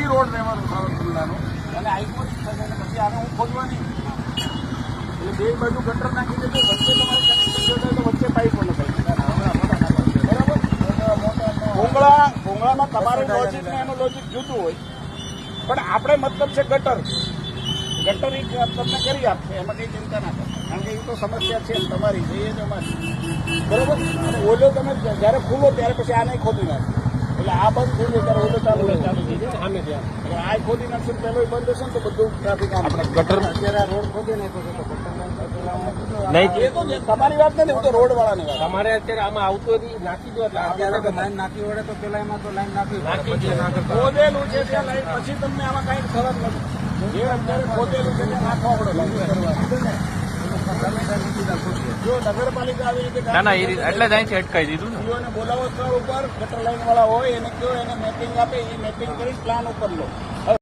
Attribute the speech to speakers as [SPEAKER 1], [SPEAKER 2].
[SPEAKER 1] EC road રહેવાનો સાવરકુંડલાનો અને iconic થશે અને પછી આને હું ખોદવાની એટલે બે બાજુ ગટર નાખી દેજો વચ્ચે તમારે કનેક્શન જોડાય તો વચ્ચે પાઇપ પણ નખાય બરાબર ભૂંગળામાં તમારું લોજિક ને એનું લોજિક જુદું હોય પણ આપણે મતલબ છે ગટર ગટર તમને કરી આપશે એમાં કઈ ચિંતા ના કરો કારણ કે એ તો સમસ્યા છે તમારી છે એ જ અમારી બરોબર અને ઓલો તમે જયારે ખુલ્લો ત્યારે પછી આ નહીં ખોદી નાખે એટલે આ બંધ થઈ જાય ત્યારે ઓલો ચાલુ થઈ જાય સામે ત્યાં એટલે આ ખોદી નાખશે પેલો બંધ હશે ને તો બધું ટ્રાફિક આપણે ગટર અત્યારે રોડ ખોદી નાખ્યો છે તો નહીં એ તો તમારી વાત નથી હું તો રોડ વાળાની વાત
[SPEAKER 2] તમારે અત્યારે આમાં આવતો નાખી દો એટલે
[SPEAKER 3] અત્યારે લાઈન નાખી વડે તો પેલા એમાં તો લાઈન નાખવી
[SPEAKER 1] ખોદેલું છે ત્યાં લાઈન પછી તમને આમાં કઈ ખબર નથી જે અત્યારે ખોદેલું છે ત્યાં નાખવા પડે જો નગરપાલિકા આવી રીતે
[SPEAKER 2] એટલે જ અહીંથી અટકાવી દીધું ને
[SPEAKER 1] બોલાવો સ્થળ ઉપર ગટર લાઈન વાળા હોય એને કહો એને મેપિંગ આપે એ મેપિંગ કરી પ્લાન ઉપર લો